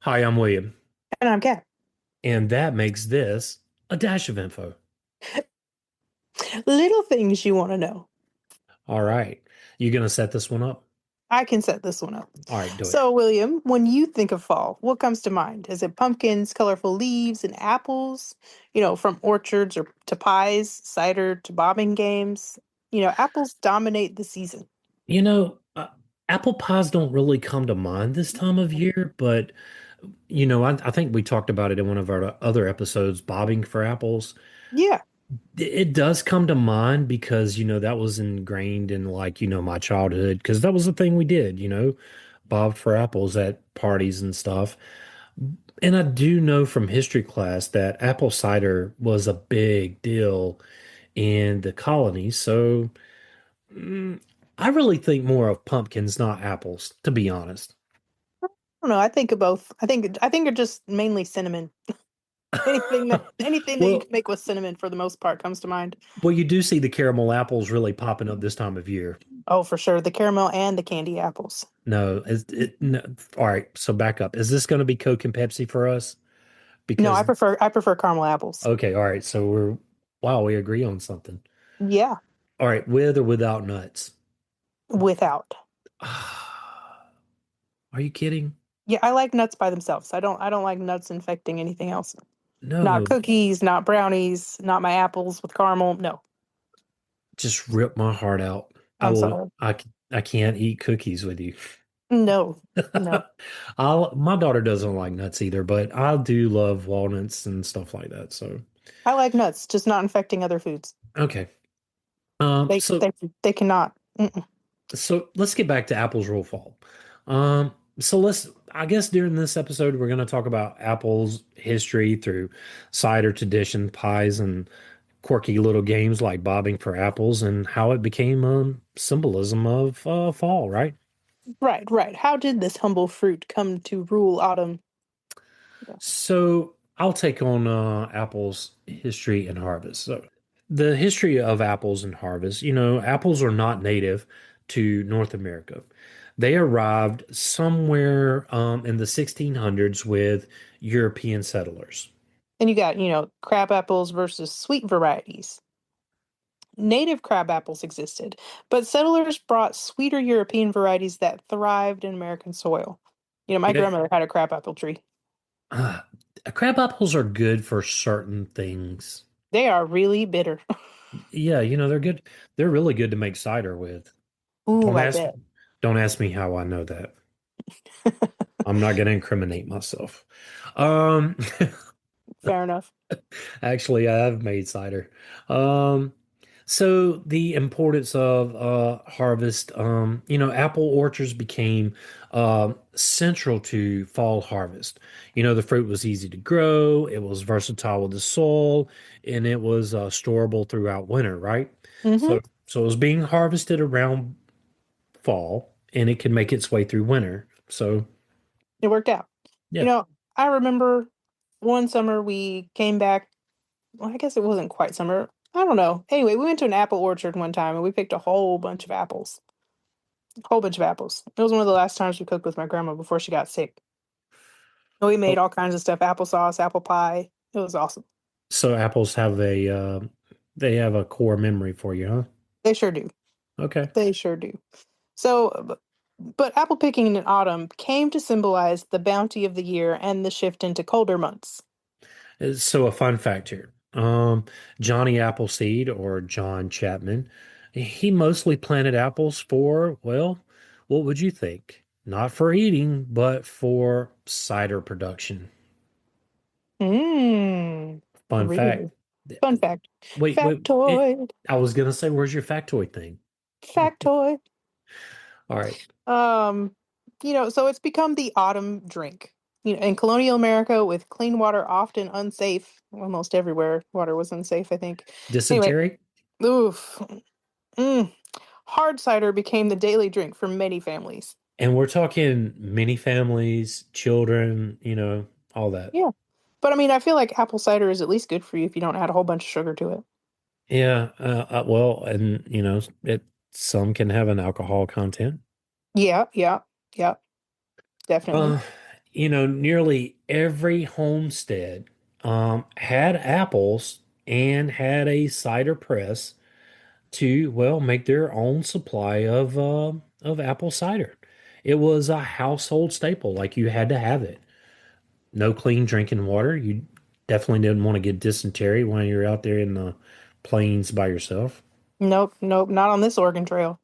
Hi, I'm William, And I'm Kat. and that makes this a dash of info. Little things you want to know. All right. You gonna set this one up? I can set this one up. All right, do it. So, William, when you think of fall, what comes to mind? Is it pumpkins, colorful leaves, and apples? From orchards or to pies, cider to bobbing games. Apples dominate the season. You know, apple pies don't really come to mind this time of year, but I think we talked about it in one of our other episodes, bobbing for apples. Yeah. It does come to mind because, that was ingrained in like, my childhood because that was the thing we did, bobbed for apples at parties and stuff. And I do know from history class that apple cider was a big deal in the colonies. So mm, I really think more of pumpkins, not apples, to be honest. I don't know. I think of both. I think they're just mainly cinnamon. Anything that you can Well, make with cinnamon for the most part comes to mind. well, you do see the caramel apples really popping up this time of year. Oh, for sure. The caramel and the candy apples. No. All right, so back up. Is this going to be Coke and Pepsi for us? No, Because I prefer caramel apples. okay, all right, so wow, we agree on something. Yeah, All right, with or without nuts? without. Are you kidding? Yeah, I like nuts by themselves. I don't like nuts infecting anything else. Not No, cookies, not brownies, not my apples with caramel. No, just rip my heart out. I I'm will. sorry. I can't eat cookies with you. No, no. My daughter doesn't like nuts either, but I do love walnuts and stuff like that. So I like nuts, just not infecting other foods. okay. They So they they cannot. Mm-mm. so let's get back to Apple's roll fall. So I guess during this episode we're going to talk about Apple's history through cider tradition, pies, and quirky little games like bobbing for apples, and how it became symbolism of fall, right? Right, right. How did this humble fruit come to rule autumn? Yeah. So I'll take on apples history and harvest. So the history of apples and harvest, apples are not native to North America. They arrived somewhere in the 1600s with European settlers. And you got, crab apples versus sweet varieties. Native crab apples existed, but settlers brought sweeter European varieties that thrived in American soil. My Yeah, grandmother had a crab apple tree. uh, crab apples are good for certain things. They are really bitter. Yeah, they're good. They're really good to make cider with. Ooh, Don't I ask bet. don't ask me how I know that. I'm not going to incriminate myself. Um, Fair enough. actually, I have made cider. Um, so the importance of harvest, apple orchards became central to fall harvest. The fruit was easy to grow, it was versatile with the soil, and it was storable throughout winter, right? Hmm. So it was being harvested around fall, and it can make its way through winter. So It worked out. You yeah, know, I remember one summer we came back. Well, I guess it wasn't quite summer. I don't know. Anyway, we went to an apple orchard one time and we picked a whole bunch of apples. A whole bunch of apples. It was one of the last times we cooked with my grandma before she got sick. And we made oh, all kinds of stuff, applesauce, apple pie. It was awesome. so apples have they have a core memory for you, huh? They sure do. Okay. They sure do. So, but apple picking in autumn came to symbolize the bounty of the year and the shift into colder months. So a fun fact here. Johnny Appleseed or John Chapman, he mostly planted apples for, well, what would you think? Not for eating, but for cider production. Mmm. Fun fact. Really? Fun fact. Wait, Factoid. I was gonna say, where's your factoid thing? Factoid. All right. Um, so it's become the autumn drink. In colonial America, with clean water often unsafe, almost everywhere water was unsafe, I think. Anyway, Dysentery? oof. Mm. Hard cider became the daily drink for many families. And we're talking many families, children, all that. Yeah. But I mean, I feel like apple cider is at least good for you if you don't add a whole bunch of sugar to it. Yeah, well, and some can have an alcohol content. Yeah, yeah, yeah, Uh, definitely. nearly every homestead had apples and had a cider press to, well, make their own supply of apple cider. It was a household staple, like you had to have it. No clean drinking water. You definitely didn't want to get dysentery when you're out there in the plains by yourself. Nope, nope, not on this Oregon Trail.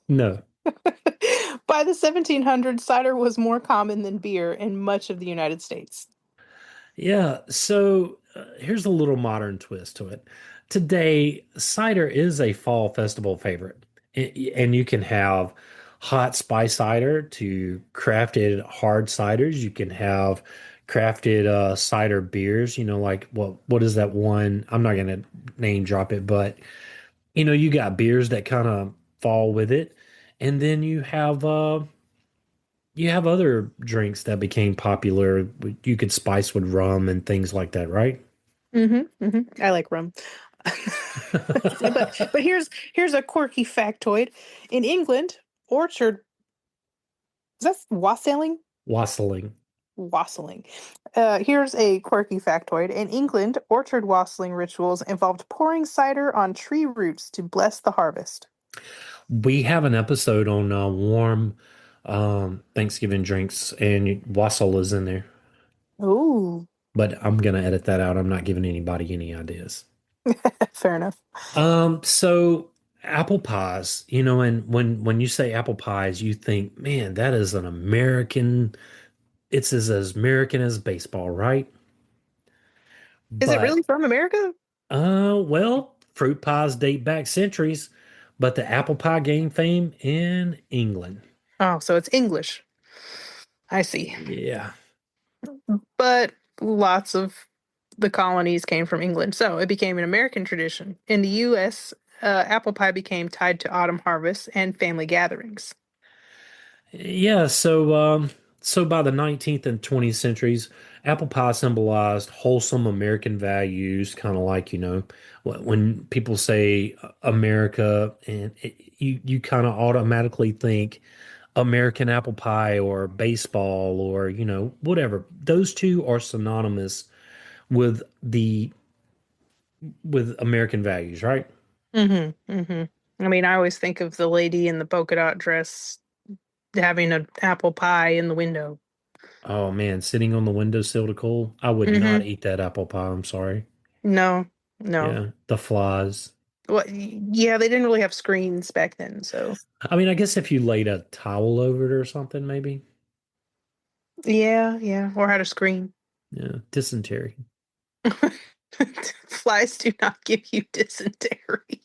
No. By the 1700s, cider was more common than beer in much of the United States. Yeah, so here's a little modern twist to it. Today, cider is a fall festival favorite, and you can have hot spice cider to crafted hard ciders. You can have crafted cider beers. Like what is that one? I'm not gonna name drop it, but you got beers that kind of fall with it, and then you have other drinks that became popular. You could spice with rum and things like that, right? I like rum. But here's a quirky factoid. In England, orchard is that wassailing? Wassailing. Wassailing. Here's a quirky factoid. In England, orchard wassailing rituals involved pouring cider on tree roots to bless the harvest. We have an episode on warm Thanksgiving drinks, and wassail is in there. Ooh, But I'm gonna edit that out. I'm not giving anybody any ideas. fair enough. So apple pies, and when you say apple pies, you think, man, that is an American. It's as American as baseball, right? Is it But really from America? well, fruit pies date back centuries, but the apple pie gained fame in England. Oh, so it's English. I see. Yeah. But lots of the colonies came from England, so it became an American tradition. In the U.S., apple pie became tied to autumn harvests and family gatherings. Yeah, so by the 19th and 20th centuries, apple pie symbolized wholesome American values, kind of like, when people say America, and you kind of automatically think American apple pie or baseball or, whatever. Those two are synonymous with the with American values, right? I mean, I always think of the lady in the polka dot dress having an apple pie in the window. Oh man, sitting on the windowsill to cool. I would not Mm-hmm. eat that apple pie. I'm sorry. No, no. Yeah, the flies. Well, yeah, they didn't really have screens back then, so I mean, I guess if you laid a towel over it or something, maybe. yeah, yeah, or had a screen. Yeah, dysentery. Flies do not give you dysentery.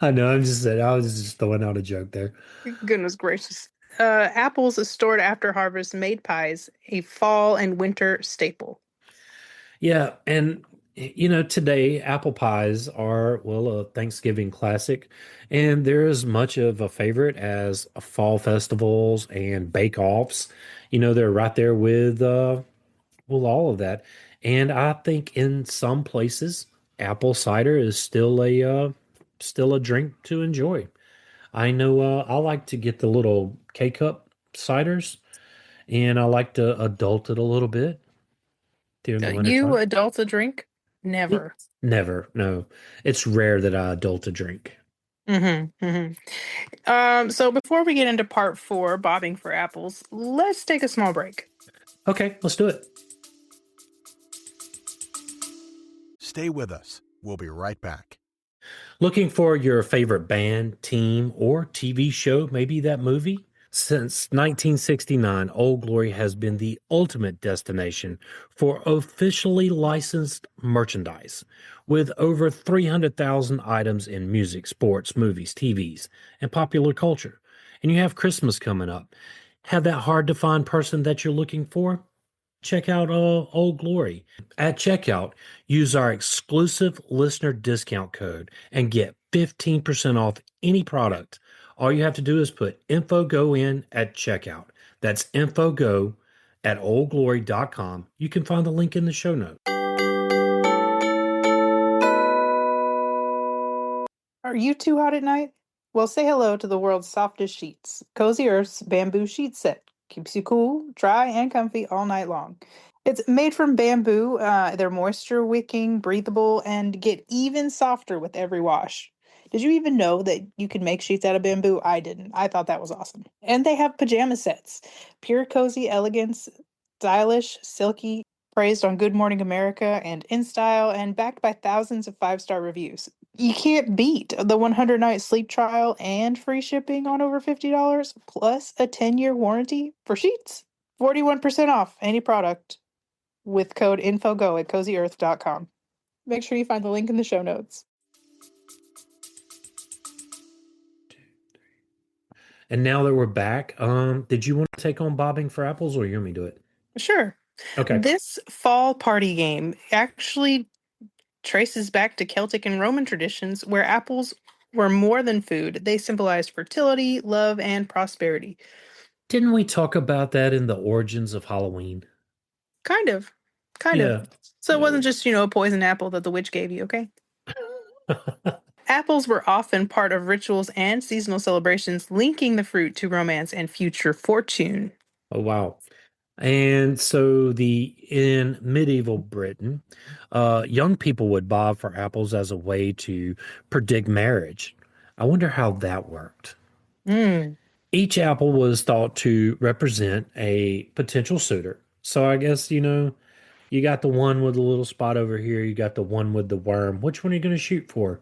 I know. I was just throwing out a joke there. Goodness gracious. Apples is stored after harvest, made pies, a fall and winter staple. Yeah, and today apple pies are, well, a Thanksgiving classic, and they're as much of a favorite as fall festivals and bake-offs. They're right there with well, all of that. And I think in some places, apple cider is still a drink to enjoy. I know I like to get the little K cup ciders, and I like to adult it a little bit during the You wintertime. adults a drink? Mm, Never. Never, no. It's rare that I adult a drink. So before we get into part four, bobbing for apples, let's take a small break. Okay, let's do it. Stay with us. We'll be right back. Looking for your favorite band, team, or TV show, maybe that movie? Since 1969, Old Glory has been the ultimate destination for officially licensed merchandise, with over 300,000 items in music, sports, movies, TVs, and popular culture. And you have Christmas coming up. Have that hard to find person that you're looking for? Check out Old Glory. At checkout, use our exclusive listener discount code and get 15% off any product. All you have to do is put InfoGo in at checkout. That's InfoGo at oldglory.com. You can find the link in the show notes. Are you too hot at night? Well, say hello to the world's softest sheets, Cozy Earth's bamboo sheet set. Keeps you cool, dry, and comfy all night long. It's made from bamboo. They're moisture wicking, breathable, and get even softer with every wash. Did you even know that you can make sheets out of bamboo? I didn't. I thought that was awesome. And they have pajama sets. Pure cozy elegance, stylish, silky, praised on Good Morning America and in style, and backed by thousands of five-star reviews. You can't beat the 100-night sleep trial and free shipping on over $50 plus a 10-year warranty for sheets. 41% off any product with code INFOGO at CozyEarth.com. Make sure you find the link in the show notes. And now that we're back, did you want to take on bobbing for apples or you want me to do it? Sure. Okay. This fall party game actually traces back to Celtic and Roman traditions where apples were more than food. They symbolized fertility, love, and prosperity. Didn't we talk about that in the origins of Halloween? Kind of. Kind of. Yeah. So it wasn't just, a poison apple that the witch gave you, okay? Apples were often part of rituals and seasonal celebrations, linking the fruit to romance and future fortune. Oh, wow. And so the in medieval Britain, young people would bob for apples as a way to predict marriage. I wonder how that worked. Mm, Each apple was thought to represent a potential suitor. So I guess, you got the one with the little spot over here, you got the one with the worm. Which one are you going to shoot for?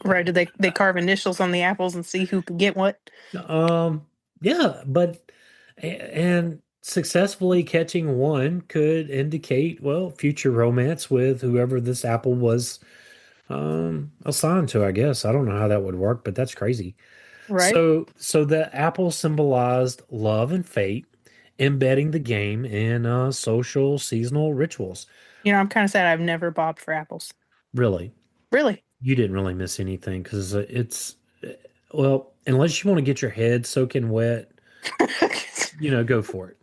right. Did they carve initials on the apples and see who could get what? Um, yeah, but and successfully catching one could indicate, well, future romance with whoever this apple was assigned to, I guess. I don't know how that would work, but that's crazy. Right. So the apple symbolized love and fate, embedding the game in social seasonal rituals. I'm kind of sad I've never bobbed for apples. Really, Really? you didn't really miss anything because well, unless you want to get your head soaking wet, go for it.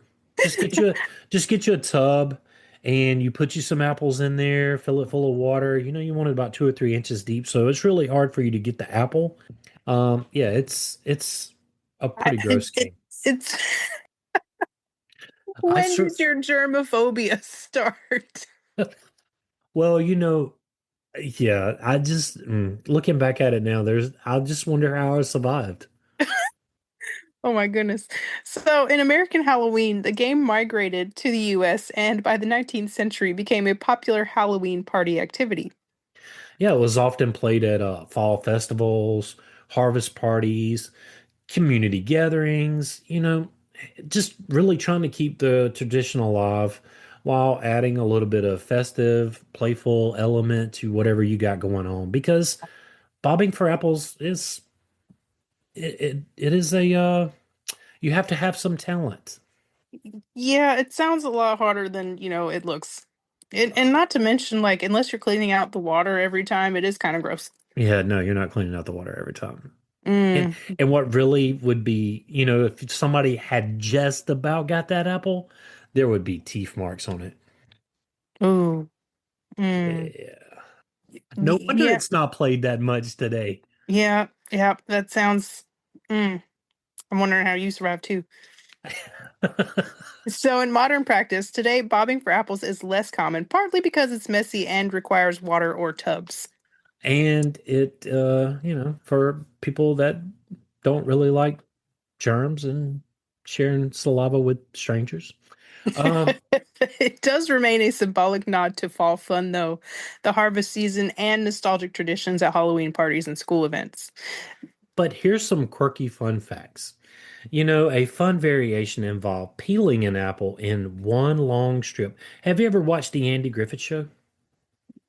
Just get you a just get you a tub and you put you some apples in there, fill it full of water. You want it about 2 or 3 inches deep, so it's really hard for you to get the apple. Yeah, it's a I, pretty gross it, game. it's I when sure, did your germophobia start? well, yeah, I just looking back at it now, I just wonder how I survived. Oh my goodness. So, in American Halloween, the game migrated to the US and by the 19th century became a popular Halloween party activity. Yeah, it was often played at fall festivals, harvest parties, community gatherings, just really trying to keep the tradition alive while adding a little bit of festive, playful element to whatever you got going on. Because bobbing for apples it is a you have to have some talent. Yeah, it sounds a lot harder than, it looks. And not to mention, like, unless you're cleaning out the water every time, it is kind of gross. Yeah, no, you're not cleaning out the water every time. And Mm. and what really would be, if somebody had just about got that apple, there would be teeth marks on it. Ooh. Mm. Yeah. No wonder Yeah. it's not played that much today. Yeah. Yeah. That sounds. Mm. I'm wondering how you survive too. So, in modern practice, today, bobbing for apples is less common, partly because it's messy and requires water or tubs. And it, for people that don't really like germs and sharing saliva with strangers. Um, It does remain a symbolic nod to fall fun, though, the harvest season and nostalgic traditions at Halloween parties and school events. but here's some quirky fun facts. A fun variation involved peeling an apple in one long strip. Have you ever watched the Andy Griffith Show?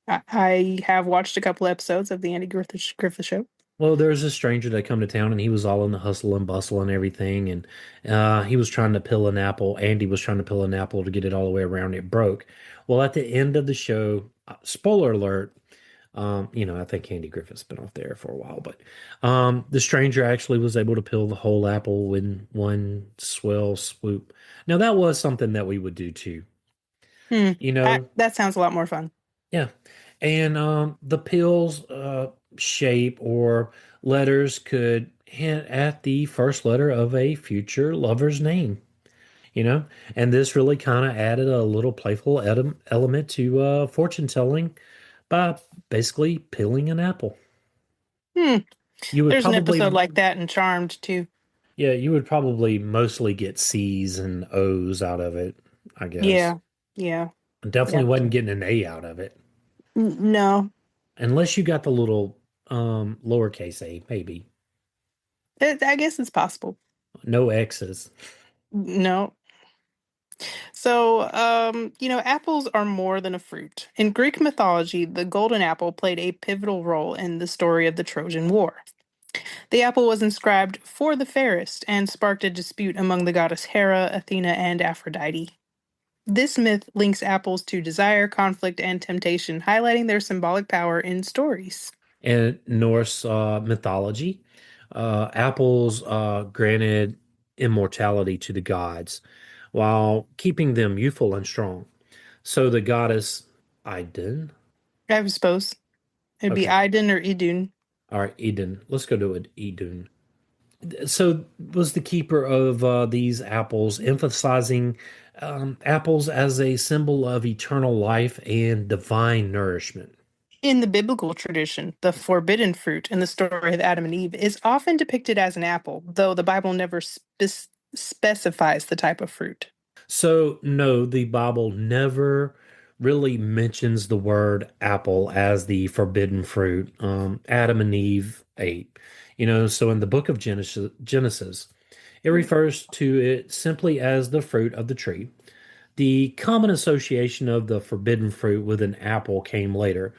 I have watched a couple episodes of the Andy Griffith Show. Well, there was a stranger that come to town and he was all in the hustle and bustle and everything. And he was trying to peel an apple. Andy was trying to peel an apple to get it all the way around. It broke. Well, at the end of the show, spoiler alert, I think Andy Griffith's been off there for a while, but the stranger actually was able to peel the whole apple in one swell swoop. Now, that was something that we would do too. Hmm. You know, That sounds a lot more fun. yeah. And the pills shape or letters could hint at the first letter of a future lover's name. you know? And this really kind of added a little playful element to fortune telling by basically peeling an apple. Hmm. You would There's an episode probably, like that in Charmed too. yeah, you would probably mostly get C's and O's out of it, I guess. Yeah. Yeah. Definitely Yeah. wasn't getting an A out of it. No. Unless you got the little lowercase a, maybe. I guess it's possible. No X's. No. So, apples are more than a fruit. In Greek mythology, the golden apple played a pivotal role in the story of the Trojan War. The apple was inscribed for the fairest and sparked a dispute among the goddess Hera, Athena, and Aphrodite. This myth links apples to desire, conflict, and temptation, highlighting their symbolic power in stories. In Norse mythology, apples granted immortality to the gods while keeping them youthful and strong. So the goddess Idun, I suppose it'd be okay, Idun or Idun. all right, Idun, let's go to it, Idun. So was the keeper of these apples, emphasizing apples as a symbol of eternal life and divine nourishment. In the biblical tradition, the forbidden fruit in the story of Adam and Eve is often depicted as an apple, though the Bible never specifies the type of fruit. So, no, the Bible never really mentions the word apple as the forbidden fruit. Adam and Eve ate. So in the book of Genesis, it refers to it simply as the fruit of the tree. The common association of the forbidden fruit with an apple came later,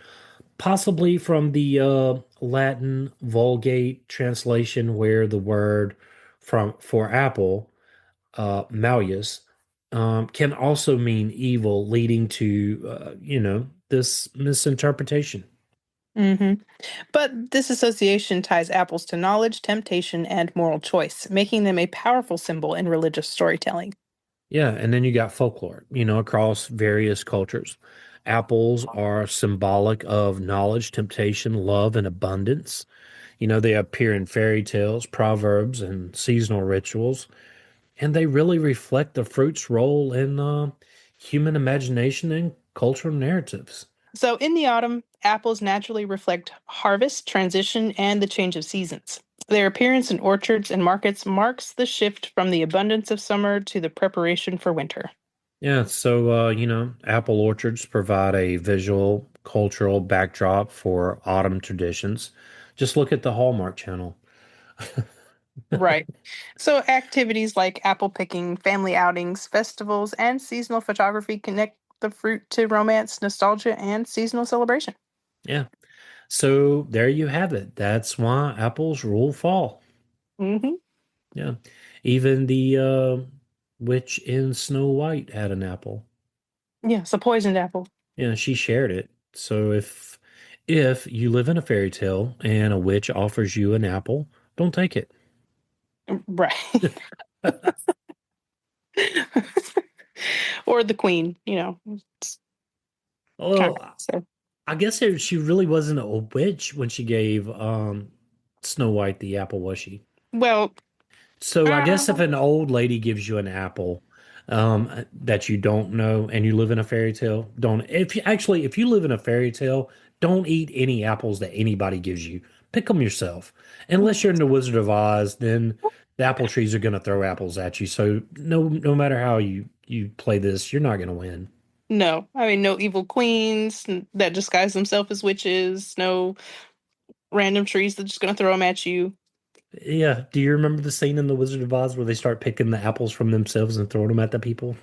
possibly from the Latin Vulgate translation, where the word for apple malleus, can also mean evil, leading to, this misinterpretation. hmm But this association ties apples to knowledge, temptation, and moral choice, making them a powerful symbol in religious storytelling. Yeah, and then you got folklore, across various cultures. Apples are symbolic of knowledge, temptation, love, and abundance. They appear in fairy tales, proverbs, and seasonal rituals, and they really reflect the fruit's role in human imagination and cultural narratives. So, in the autumn, apples naturally reflect harvest, transition, and the change of seasons. Their appearance in orchards and markets marks the shift from the abundance of summer to the preparation for winter. Yeah, so apple orchards provide a visual, cultural backdrop for autumn traditions. Just look at the Hallmark Channel. Right. So, activities like apple picking, family outings, festivals, and seasonal photography connect the fruit to romance, nostalgia, and seasonal celebration. Yeah. So there you have it. That's why apples rule fall. hmm Yeah. Even the witch in Snow White had an apple. Yeah, it's a poisoned apple. Yeah, she shared it. So if you live in a fairy tale and a witch offers you an apple, don't take it. Right. Or the queen, it's kind of Well, so. I guess she really wasn't a witch when she gave Snow White the apple, was she? Well, So I guess if uh, an old lady gives you an apple that you don't know and you live in a fairy tale, don't if you live in a fairy tale, don't eat any apples that anybody gives you. Pick them yourself. Unless you're in the Wizard of Oz, then the apple trees are going to throw apples at you. So no matter how you play this, you're not going to win. no, I mean, no evil queens that disguise themselves as witches, no random trees that just gonna throw them at you. Yeah. Do you remember the scene in The Wizard of Oz where they start picking the apples from themselves and throwing them at the people?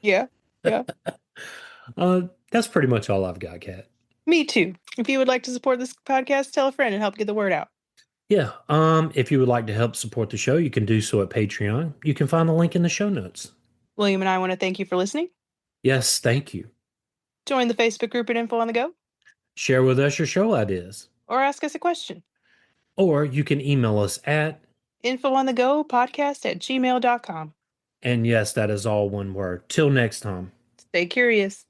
Yeah, yeah. That's pretty much all I've got, Kat. Me too. If you would like to support this podcast, tell a friend and help get the word out. Yeah. If you would like to help support the show, you can do so at Patreon. You can find the link in the show notes. William and I want to thank you for listening. Yes, thank you. Join the Facebook group at Info on the Go Share with us your show ideas. or ask us a question. Or you can email us at, Info on the Go podcast at gmail.com. and yes, that is all one word. Till next time. Stay curious.